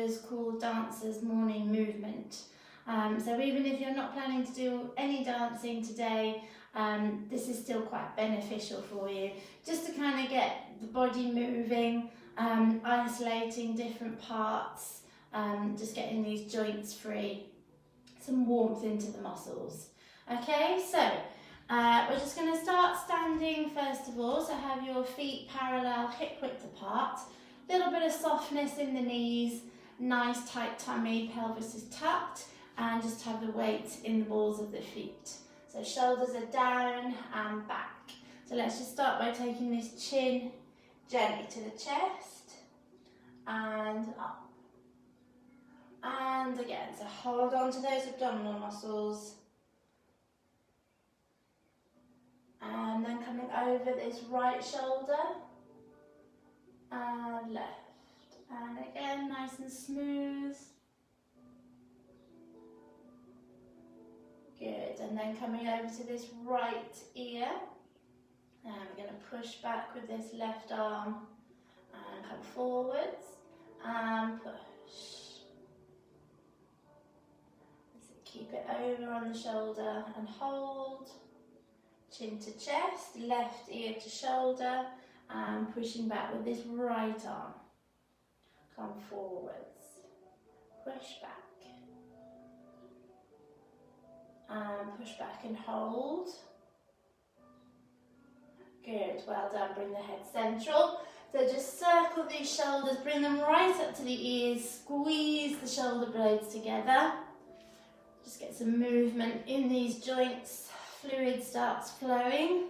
is called Dancer's Morning Movement. So even if you're not planning to do any dancing today, this is still quite beneficial for you, just to kind of get the body moving, isolating different parts, just getting these joints free, some warmth into the muscles. Okay, so we're just going to start standing first of all, so have your feet parallel, hip width apart, a little bit of softness in the knees, nice tight tummy, pelvis is tucked, and just have the weight in the balls of the feet. So shoulders are down and back. So let's just start by taking this chin gently to the chest and up. And again, so hold on to those abdominal muscles. And then coming over this right shoulder and left. And again, nice and smooth. Good, and then coming over to this right ear, and we're going to push back with this left arm and come forwards and push. So keep it over on the shoulder and hold, chin to chest, left ear to shoulder, and pushing back with this right arm. Come forwards, push back. And push back and hold. Good, well done. Bring the head central. So just circle these shoulders, bring them right up to the ears, squeeze the shoulder blades together. Just get some movement in these joints. Fluid starts flowing.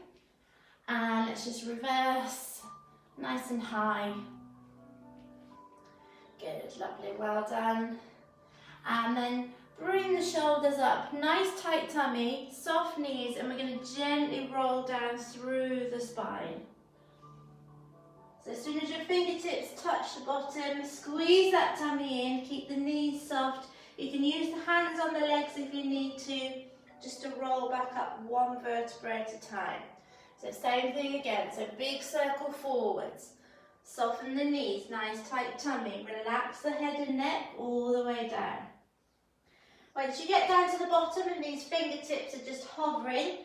And let's just reverse, nice and high. Good, lovely, well done. And then bring the shoulders up, nice tight tummy, soft knees, and we're going to gently roll down through the spine. So as soon as your fingertips touch the bottom, squeeze that tummy in, keep the knees soft. You can use the hands on the legs if you need to, just to roll back up one vertebra at a time. So same thing again, so big circle forwards. Soften the knees, nice tight tummy, relax the head and neck all the way down. Once you get down to the bottom and these fingertips are just hovering,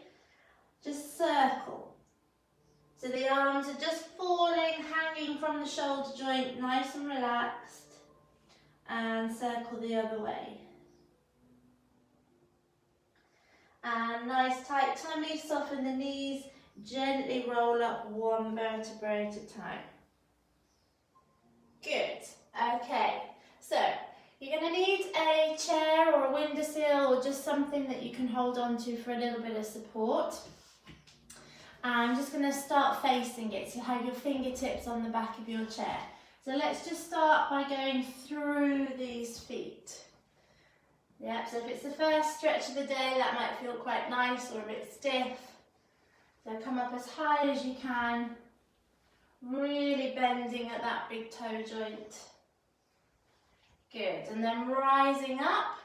just circle. So the arms are just falling, hanging from the shoulder joint, nice and relaxed. And circle the other way. And nice tight tummy, soften the knees, gently roll up one vertebra at a time. Good, okay, so you're going to need a chair or a windowsill or just something that you can hold on to for a little bit of support. I'm just going to start facing it, so you have your fingertips on the back of your chair. So let's just start by going through these feet. Yep, so if it's the first stretch of the day, that might feel quite nice or a bit stiff. So come up as high as you can, really bending at that big toe joint. Good, and then rising up,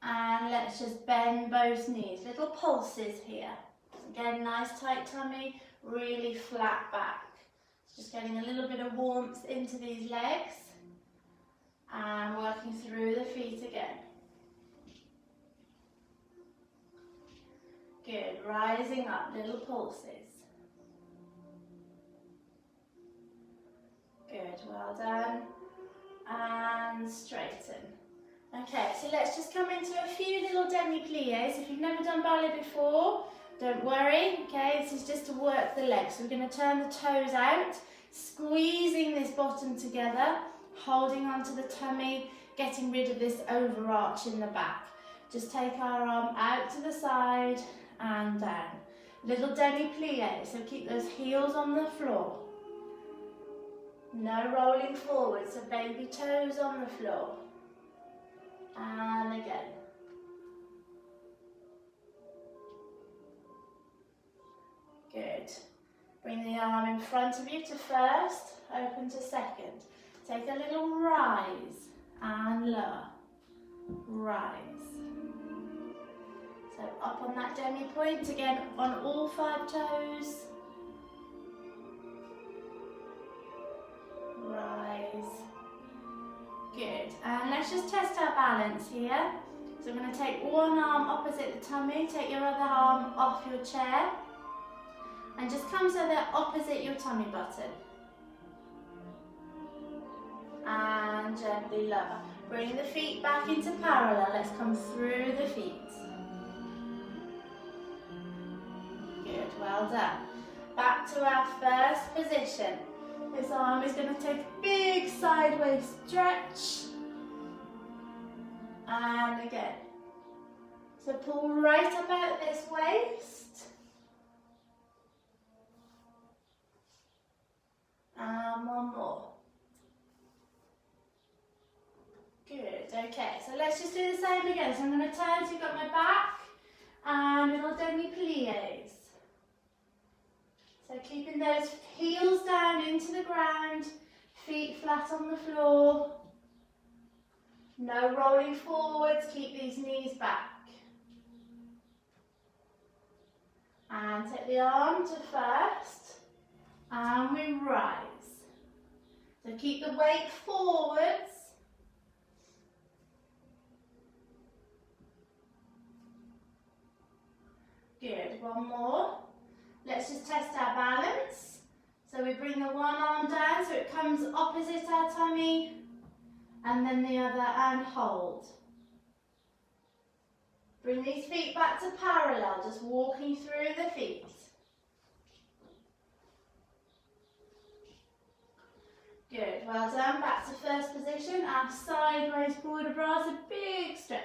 and let's just bend both knees, little pulses here. Again, nice tight tummy, really flat back. Just getting a little bit of warmth into these legs, and working through the feet again. Good, rising up, little pulses. Good, well done. And straighten. Okay, so let's just come into a few little demi-pliés. If you've never done ballet before, don't worry, okay? This is just to work the legs. So we're going to turn the toes out, squeezing this bottom together, holding onto the tummy, getting rid of this overarch in the back. Just take our arm out to the side and down. Little demi-plié, so keep those heels on the floor. No rolling forward, so baby toes on the floor. And again. Good. Bring the arm in front of you to first, open to second. Take a little rise and lower. Rise. So up on that demi point, again on all 5 toes. Rise. Good. And let's just test our balance here. So I'm going to take one arm opposite the tummy, take your other arm off your chair, and just come so they're opposite your tummy button. And gently lower. Bring the feet back into parallel. Let's come through the feet. Good, well done. Back to our first position. This arm is going to take a big sideways stretch. And again. So pull right up out this waist. And one more. Good, okay, so let's just do the same again. So I'm going to turn so you've got my back and little demi-plies. So keeping those heels down into the ground, feet flat on the floor. No rolling forwards, keep these knees back. And take the arm to first, and we rise. So keep the weight forwards. Good, one more. Let's just test our balance. So we bring the one arm down so it comes opposite our tummy, and then the other, and hold. Bring these feet back to parallel, just walking through the feet. Good, well done. Back to first position, our sideways forward abras, a big stretch.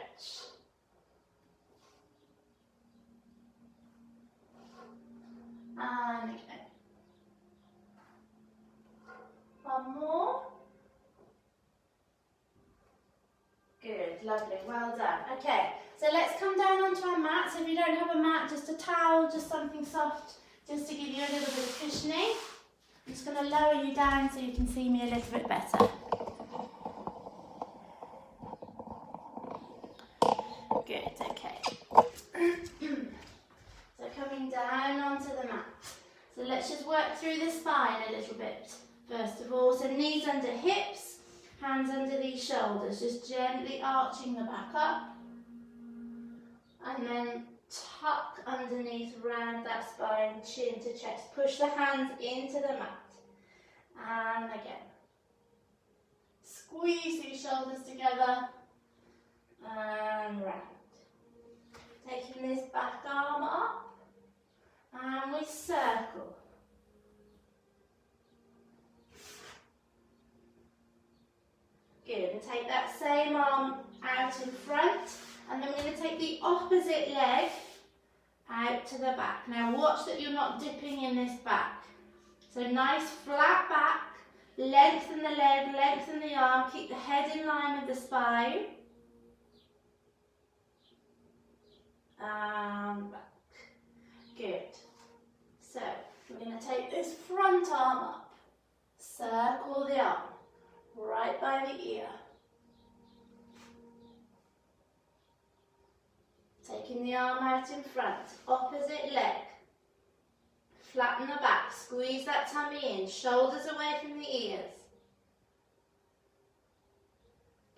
And again. One more. Good, lovely, well done. Okay, so let's come down onto our mat. So if you don't have a mat, just a towel, just something soft, just to give you a little bit of cushioning. I'm just going to lower you down so you can see me a little bit better. Good, okay. So coming down onto the mat. So let's just work through the spine a little bit. First of all, so knees under hips, hands under these shoulders, just gently arching the back up. And then tuck underneath, round that spine, chin to chest. Push the hands into the mat. And again. Squeeze these shoulders together. And round. Taking this back arm up. And we circle. Good, and take that same arm out in front, and then we're going to take the opposite leg out to the back. Now watch that you're not dipping in this back. So nice flat back, lengthen the leg, lengthen the arm, keep the head in line with the spine. And back. Good. So we're going to take this front arm up, circle the arm, right by the ear. Taking the arm out in front, opposite leg. Flatten the back, squeeze that tummy in, shoulders away from the ears.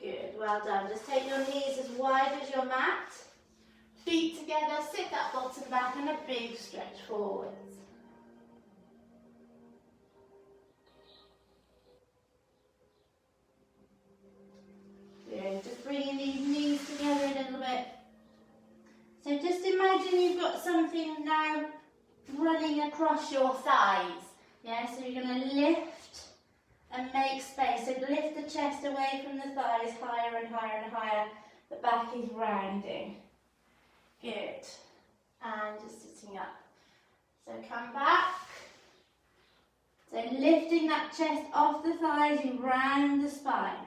Good, well done. Just take your knees as wide as your mat. Feet together, sit that bottom back and a big stretch forwards. Good, just bringing these knees together a little bit. So just imagine you've got something now running across your thighs. Yeah, so you're going to lift and make space. So lift the chest away from the thighs, higher and higher and higher. The back is rounding. Good. And just sitting up. So come back. So lifting that chest off the thighs, you round the spine.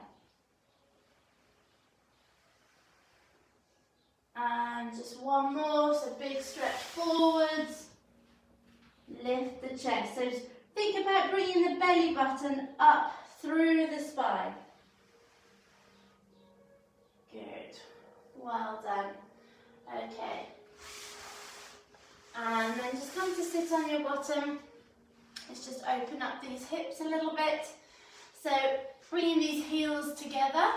And just one more, so big stretch forwards. Lift the chest. So just think about bringing the belly button up through the spine. Good. Well done. Okay. And then just come to sit on your bottom. Let's just open up these hips a little bit. So bringing these heels together.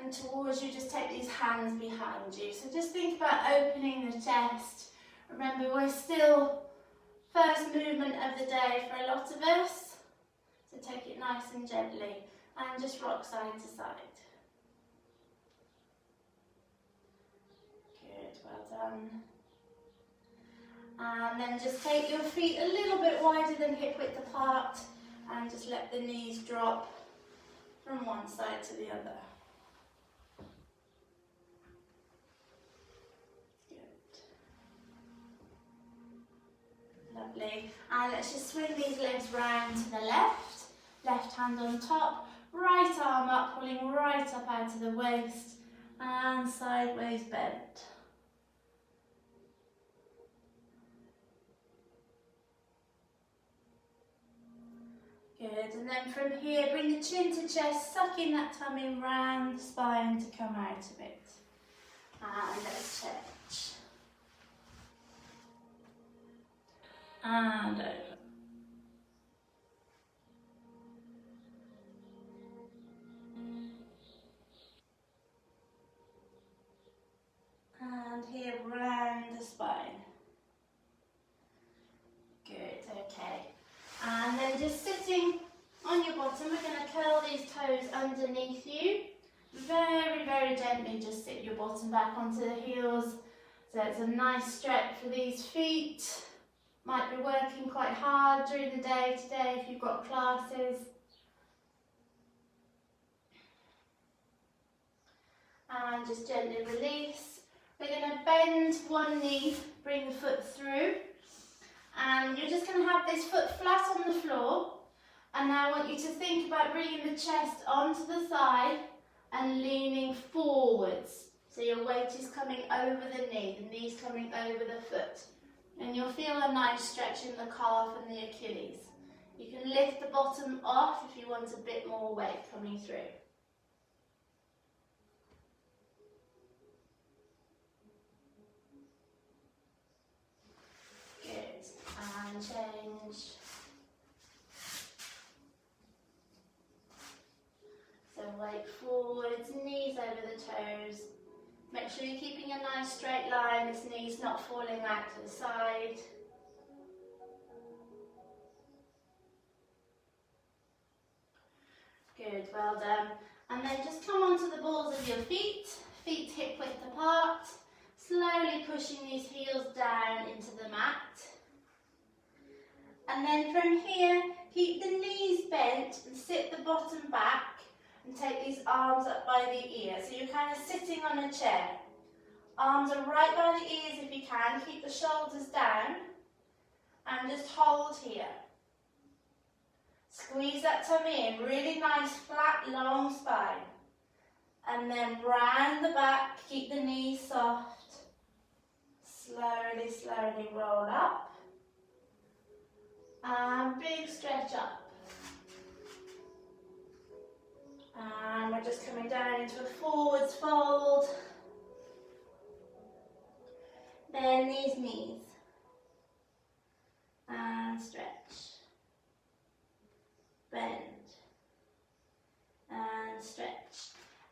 and towards you, just take these hands behind you. So just think about opening the chest. Remember, we're still first movement of the day for a lot of us. So take it nice and gently and just rock side to side. Good, well done. And then just take your feet a little bit wider than hip width apart and just let the knees drop from one side to the other. Good. Lovely. And let's just swing these legs round to the left. Left hand on top, right arm up, pulling right up out of the waist and sideways bend. Good, and then from here, bring the chin to chest, sucking that tummy round the spine to come out of it. And let's change. And over. And here, round the spine. Good, okay. And then just sitting on your bottom, we're going to curl these toes underneath you. Very, very gently just sit your bottom back onto the heels. So it's a nice stretch for these feet. Might be working quite hard during the day today if you've got classes. And just gently release. We're going to bend one knee, bring the foot through. And you're just going to have this foot flat on the floor. And now I want you to think about bringing the chest onto the thigh and leaning forwards. So your weight is coming over the knee, the knee's coming over the foot. And you'll feel a nice stretch in the calf and the Achilles. You can lift the bottom off if you want a bit more weight coming through. And change. So weight forwards, knees over the toes. Make sure you're keeping a nice straight line, this knee's not falling out to the side. Good, well done. And then just come onto the balls of your feet, feet hip width apart, slowly pushing these heels down into the mat. And then from here, keep the knees bent and sit the bottom back and take these arms up by the ear. So you're kind of sitting on a chair. Arms are right by the ears if you can. Keep the shoulders down and just hold here. Squeeze that tummy in. Really nice, flat, long spine. And then round the back, keep the knees soft. Slowly, slowly roll up. And big stretch up. And we're just coming down into a forwards fold. Bend these knees. And stretch. Bend. And stretch.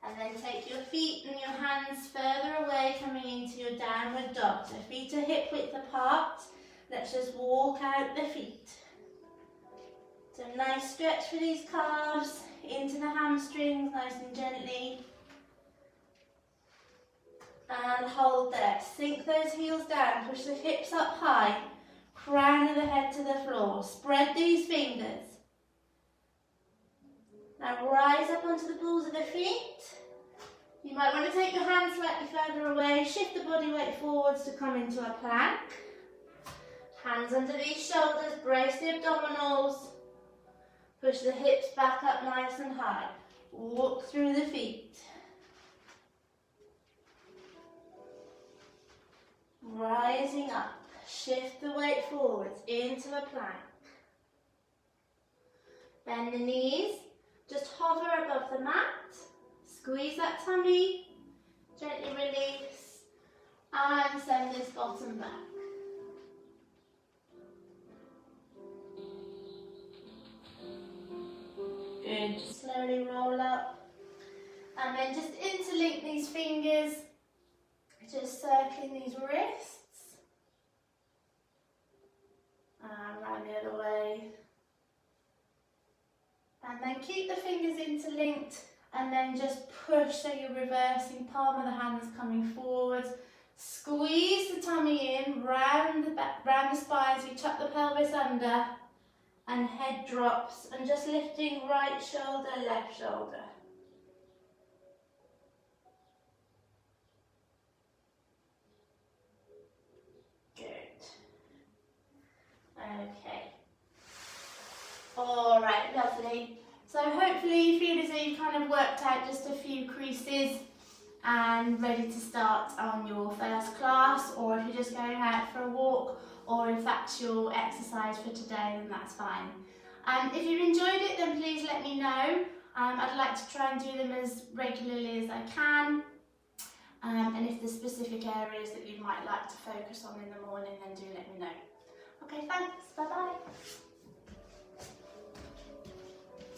And then take your feet and your hands further away, coming into your downward dog. So feet are hip width apart. Let's just walk out the feet. So nice stretch for these calves, into the hamstrings, nice and gently. And hold there. Sink those heels down, push the hips up high, crown of the head to the floor. Spread these fingers. Now rise up onto the balls of the feet. You might want to take your hands slightly further away, shift the body weight forwards to come into a plank. Hands under these shoulders, brace the abdominals. Push the hips back up nice and high. Walk through the feet. Rising up. Shift the weight forwards into a plank. Bend the knees. Just hover above the mat. Squeeze that tummy. Gently release. And send this bottom back. Good. Slowly roll up. And And then just interlink these fingers, just circling these wrists. And round the other way. And then keep the fingers interlinked and then just push, so you're reversing, palm of the hands coming forward. Squeeze the tummy in, round the back, round the spine, so you tuck the pelvis under and head drops, and just lifting right shoulder, left shoulder. Good. Okay. All right, lovely. So hopefully you feel as though you've kind of worked out just a few creases and ready to start on your first class, or if you're just going out for a walk, or if that's your exercise for today, then that's fine. If you've enjoyed it, then please let me know. I'd like to try and do them as regularly as I can. And if there's specific areas that you might like to focus on in the morning, then do let me know.